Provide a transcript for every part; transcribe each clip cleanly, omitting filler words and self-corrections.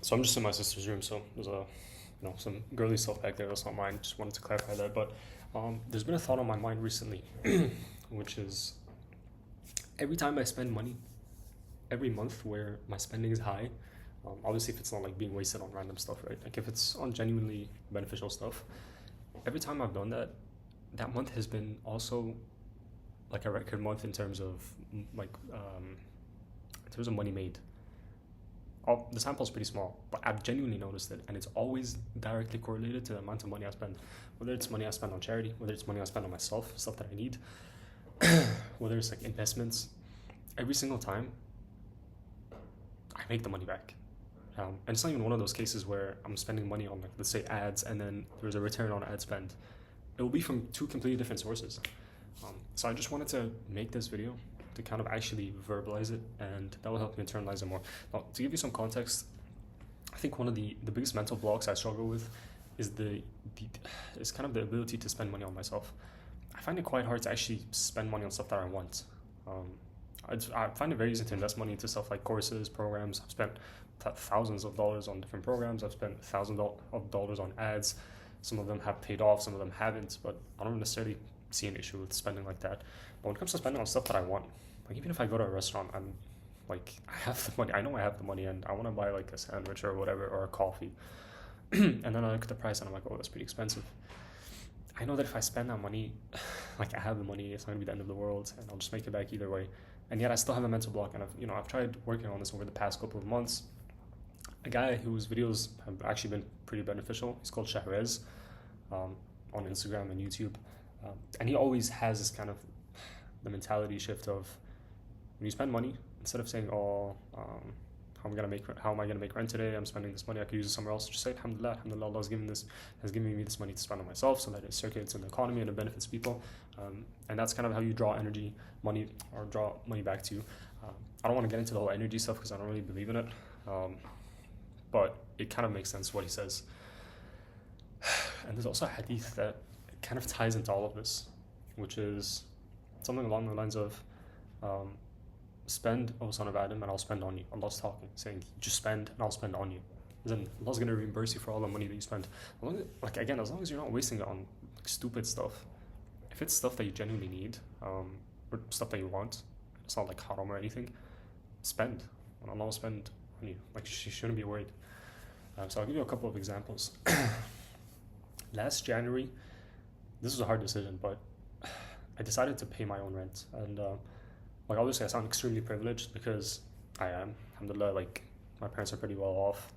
So I'm just in my sister's room, so there's some girly stuff back there. That's not mine. Just wanted to clarify that. But there's been a thought on my mind recently, which is every time I spend money, every month where my spending is high, obviously if it's not like being wasted on random stuff, right? Like if it's on genuinely beneficial stuff, every time I've done that, that month has been also like a record month in terms of in terms of money made. The sample's pretty small, but I've genuinely noticed it, and it's always directly correlated to the amount of money I spend. Whether it's money I spend on charity, whether it's money I spend on myself, stuff that I need, whether it's like investments, every single time I make the money back. And it's not even one of those cases where I'm spending money on, like, let's say ads, and then there's a return on ad spend. It will be from two completely different sources. So I just wanted to make this video to kind of actually verbalize it, and that will help me internalize it more. Now, to give you some context, I think one of the biggest mental blocks I struggle with is is kind of the ability to spend money on myself. I find it quite hard to actually spend money on stuff that I want. Um, I find it very easy to invest money into stuff like courses, programs. I've spent thousands of dollars on different programs. I've spent thousands of dollars on ads. Some of them have paid off, some of them haven't, but I don't necessarily see an issue with spending like that. But when it comes to spending on stuff that I want, like even if I go to a restaurant, I'm like, I have the money. I know I have the money, and I want to buy like a sandwich or whatever, or a coffee. And then I look at the price and I'm like, oh, that's pretty expensive. I know that if I spend that money, like I have the money, it's not gonna be the end of the world, and I'll just make it back either way. And yet I still have a mental block, and I've tried working on this over the past couple of months. A guy whose videos have actually been pretty beneficial. He's called Shahrez, on Instagram and YouTube, and he always has this kind of the mentality shift of when you spend money, instead of saying, "Oh, how am I gonna make rent today? I'm spending this money. I could use it somewhere else." Just say, "Alhamdulillah, Alhamdulillah, Allah has given me this money to spend on myself, so that it circulates in the economy and it benefits people." And that's kind of how you draw money, or draw money back to you. I don't want to get into the whole energy stuff because I don't really believe in it, but it kind of makes sense what he says. And there's also a hadith that kind of ties into all of this, which is something along the lines of, spend, O son of Adam, and I'll spend on you. Allah's talking, saying, just spend and I'll spend on you. Then Allah's going to reimburse you for all the money that you spend. As long as you're not wasting it on like, stupid stuff. If it's stuff that you genuinely need, or stuff that you want, it's not like haram or anything, spend. And Allah will spend on you. Like, you shouldn't be worried. So I'll give you a couple of examples. Last January, this was a hard decision, but I decided to pay my own rent. And obviously I sound extremely privileged because I am. Alhamdulillah, like my parents are pretty well off.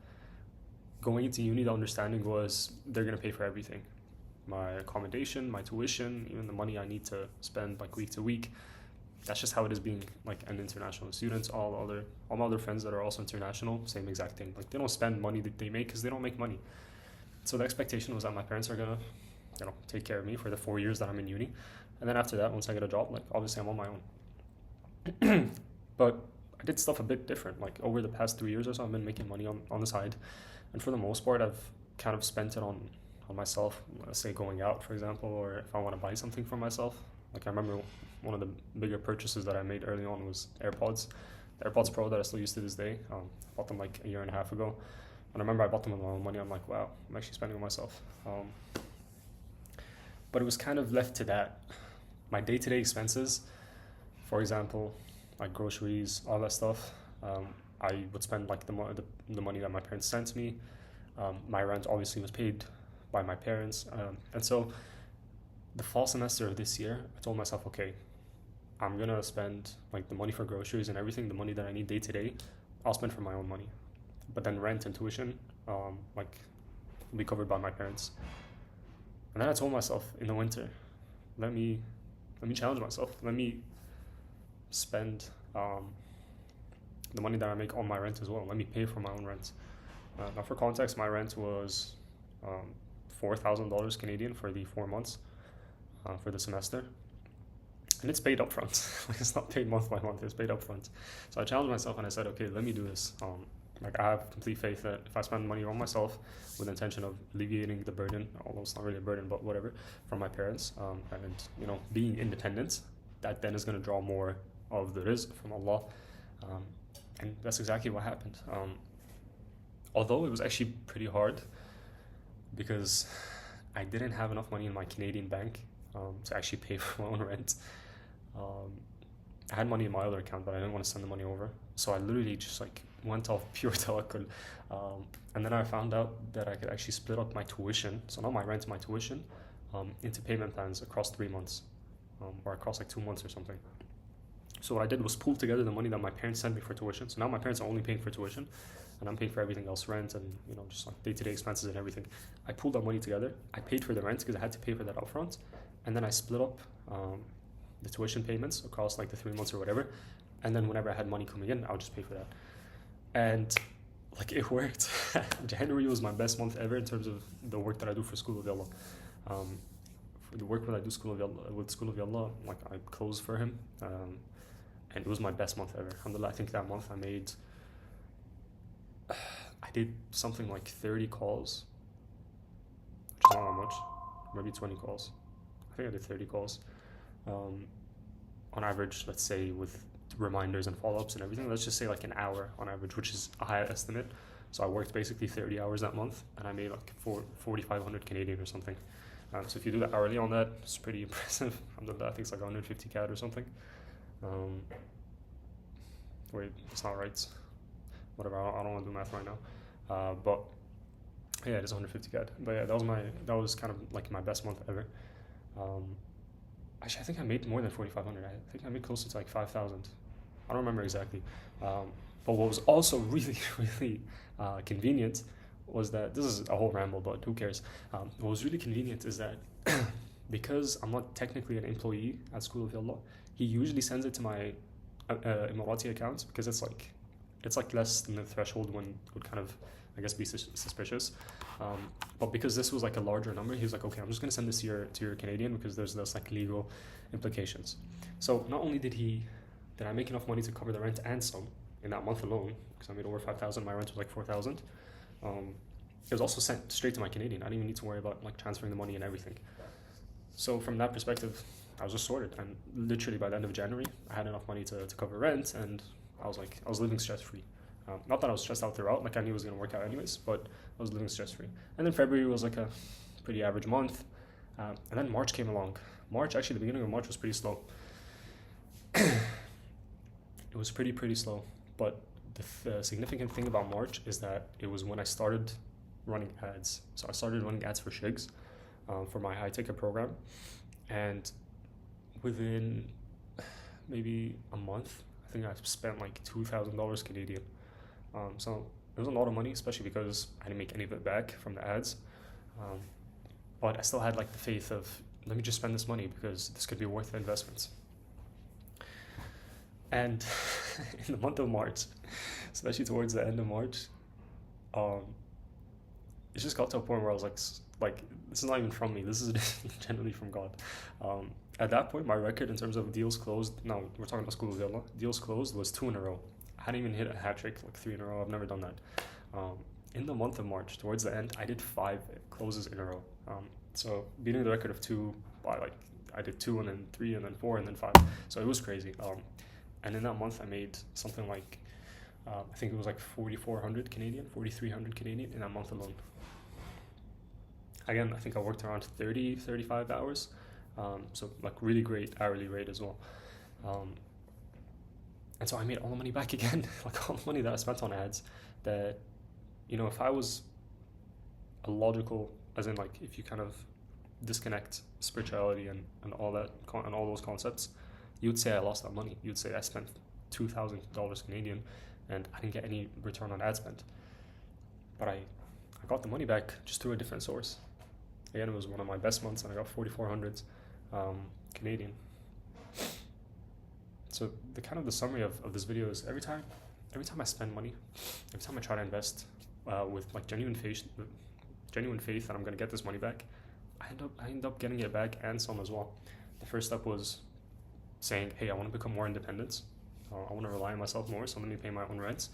Going into uni, the understanding was they're gonna pay for everything. My accommodation, my tuition, even the money I need to spend like week to week. That's just how it is being like an international student. All my other friends that are also international, same exact thing. Like they don't spend money that they make because they don't make money. So the expectation was that my parents are gonna, take care of me for the 4 years that I'm in uni, and then after that, once I get a job, like obviously I'm on my own. But I did stuff a bit different. Like over the past 3 years or so, I've been making money on the side, and for the most part, I've kind of spent it on myself. Let's say going out, for example, or if I want to buy something for myself. Like I remember one of the bigger purchases that I made early on was AirPods. The AirPods Pro that I still use to this day. I bought them like a year and a half ago. And I remember I bought them with my own money. I'm like, wow, I'm actually spending on myself. But it was kind of left to that. My day-to-day expenses, for example, like groceries, all that stuff, I would spend like the money that my parents sent me. My rent obviously was paid by my parents. And so the fall semester of this year, I told myself, okay, I'm going to spend like the money for groceries and everything, the money that I need day to day, I'll spend for my own money. But then rent and tuition, will be covered by my parents. And then I told myself in the winter, let me challenge myself. Let me spend the money that I make on my rent as well. Let me pay for my own rent. Now, for context, my rent was $4,000 Canadian for the 4 months for the semester. And it's paid up front. Like it's not paid month by month, it's paid up front. So I challenged myself and I said, okay, let me do this. I have complete faith that if I spend money on myself with the intention of alleviating the burden, although it's not really a burden, but whatever, from my parents, and being independent, that then is going to draw more of the rizq from Allah. And that's exactly what happened. although it was actually pretty hard because I didn't have enough money in my Canadian bank to actually pay for my own rent. Um, I had money in my other account, but I didn't want to send the money over. So I literally just like went off pure tawakkul. And then I found out that I could actually split up my tuition, so not my rent, my tuition, into payment plans across 3 months, or across like 2 months or something. So what I did was pool together the money that my parents sent me for tuition. So now my parents are only paying for tuition, and I'm paying for everything else, rent and just like day-to-day expenses and everything. I pooled that money together. I paid for the rent because I had to pay for that upfront, and then I split up the tuition payments across like the 3 months or whatever. And then whenever I had money coming in, I would just pay for that. And like it worked. January was my best month ever in terms of the work that I do for School of Yallah. For the work that I do with School of Yallah, like I close for him, and it was my best month ever. Alhamdulillah, I think that month I did something like 30 calls, which is not that much, maybe 20 calls. I think I did 30 calls. On average, let's say with reminders and follow-ups and everything, let's just say like an hour on average, which is a high estimate. So I worked basically 30 hours that month, and I made like 4,500 Canadian or something. So if you do that hourly on that, it's pretty impressive. Alhamdulillah, I think it's like 150 CAD or something. Wait, it's not right. Whatever, I don't want to do math right now. But yeah, it is 150 CAD. But yeah, that was kind of like my best month ever. Actually, I think I made more than 4,500. I think I made closer to like 5,000. I don't remember exactly. But what was also really, really convenient was that, this is a whole ramble, but who cares? What was really convenient is that because I'm not technically an employee at School of Yallah, he usually sends it to my Emirati account because it's like less than the threshold when it would kind of, I guess, be suspicious. But because this was like a larger number, he was like, okay, I'm just gonna send this to your Canadian because there's this like legal implications. So not only did I make enough money to cover the rent and some in that month alone, because I made over 5,000, my rent was like 4,000. It was also sent straight to my Canadian. I didn't even need to worry about like transferring the money and everything. So from that perspective, I was just sorted. And literally by the end of January, I had enough money to cover rent, and I was living stress free. Not that I was stressed out throughout, like I knew it was going to work out anyways, but I was living stress free. And then February was like a pretty average month. And then March came along. The beginning of March was pretty slow. It was pretty slow. But the significant thing about March is that it was when I started running ads. So I started running ads for Shigs, for my high ticket program. And within maybe a month, I think I spent like $2,000 Canadian. So it was a lot of money, especially because I didn't make any of it back from the ads. But I still had like the faith of, let me just spend this money because this could be worth the investments. And in the month of March, especially towards the end of March, it just got to a point where I was like, this is not even from me. This is generally from God. At that point, my record in terms of deals closed, no, we're talking about School of Yallah, deals closed was 2 in a row. I hadn't even hit a hat trick, like 3 in a row. I've never done that. In the month of March, towards the end, I did 5 closes in a row. So beating the record of 2 by like, I did 2 and then 3 and then 4 and then 5. So it was crazy. And in that month, I made something like, I think it was like 4,400 Canadian, 4,300 Canadian in that month alone. Again, I think I worked around 35 hours. So like really great hourly rate as well. And so I made all the money back again, like all the money that I spent on ads that, if I was a logical, as in like if you kind of disconnect spirituality and all that, and all those concepts, you'd say I lost that money. You'd say I spent $2,000 Canadian and I didn't get any return on ad spend. But I got the money back just through a different source. Again, it was one of my best months and I got 4,400 Canadian. So the summary of this video is every time I spend money, every time I try to invest with like genuine faith that I'm gonna get this money back, I end up getting it back and some as well. The first step was saying, hey, I want to become more independent. I want to rely on myself more, so I'm going to pay my own rents.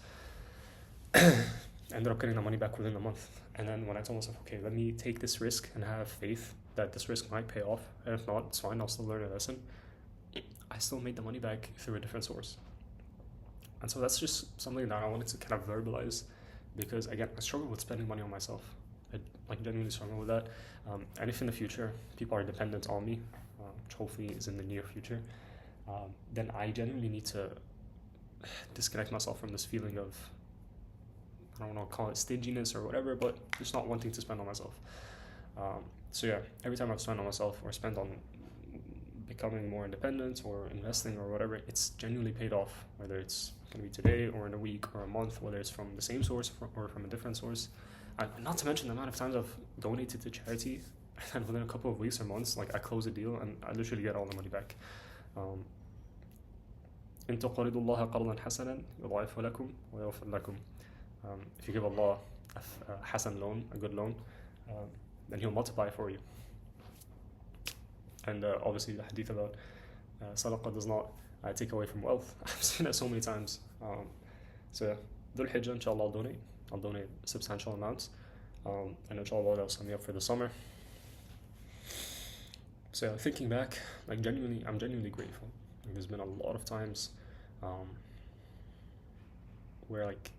Ended up getting the money back within a month. And then when I told myself, okay, let me take this risk and have faith that this risk might pay off, and if not, it's fine, I'll still learn a lesson, I still made the money back through a different source. And so that's just something that I wanted to kind of verbalize because again, I struggle with spending money on myself. I like genuinely struggle with that. And if in the future people are dependent on me, which hopefully is in the near future, then I genuinely need to disconnect myself from this feeling of, I don't want to call it stinginess or whatever, but just not wanting to spend on myself. So yeah, every time I've spent on myself or spent on becoming more independent or investing or whatever, it's genuinely paid off, whether it's going to be today or in a week or a month, whether it's from the same source or from a different source. And not to mention the amount of times I've donated to charity, and within a couple of weeks or months, like I close a deal and I literally get all the money back. إن تقرضوا الله قرضا حسنا يضاعفه لكم ويغفر لكم. If you give Allah a hasan loan, a good loan, then He'll multiply for you. And obviously the hadith about sadaqah does not take away from wealth. I've seen that so many times. So yeah, Dhul Hijjah, inshallah, I'll donate substantial amounts. And inshallah, that'll set me up for the summer. So yeah, thinking back, like I'm genuinely grateful. Like, there's been a lot of times where, like,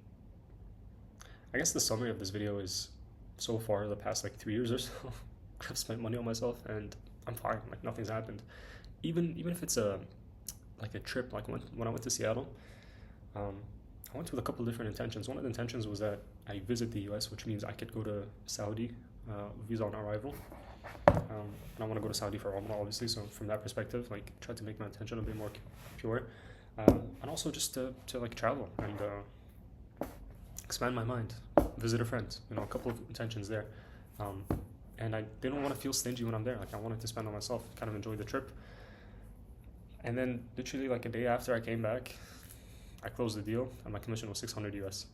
I guess the summary of this video is, so far the past like 3 years or so, I've spent money on myself and I'm fine. Like nothing's happened. Even if it's a trip, like when I went to Seattle, I went with a couple of different intentions. One of the intentions was that I visit the US, which means I could go to Saudi, visa on arrival. And I want to go to Saudi for Umrah, obviously. So from that perspective, like try to make my intention a bit more pure, and also just to like travel and expand my mind, visit a friend. You know, a couple of intentions there. And I didn't want to feel stingy when I'm there. Like I wanted to spend on myself, kind of enjoy the trip. And then literally like a day after I came back, I closed the deal and my commission was 600 US.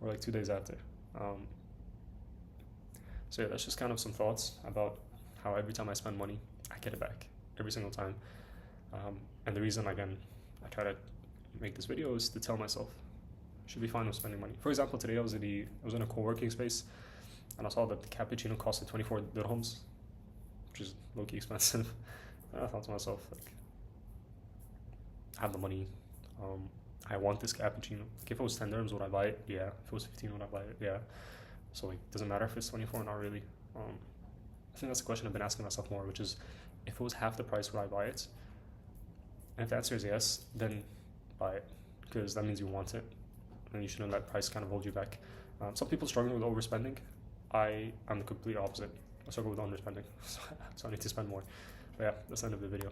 Or like 2 days after. So yeah, that's just kind of some thoughts about how every time I spend money, I get it back every single time. And the reason, again, I try to make this video is to tell myself I should be fine with spending money. For example, today I was in a co-working space and I saw that the cappuccino costed 24 dirhams, which is low-key expensive. And I thought to myself, like, I have the money. I want this cappuccino. Like, if it was 10 dirhams, would I buy it? Yeah. If it was 15, would I buy it? Yeah. So like, doesn't matter if it's 24, not really. I think that's the question I've been asking myself more, which is, if it was half the price, would I buy it? And if the answer is yes, then buy it, because that means you want it, and you shouldn't let price kind of hold you back. Some people struggle with overspending. I'm the complete opposite. I struggle with underspending, so I need to spend more. But yeah, that's the end of the video.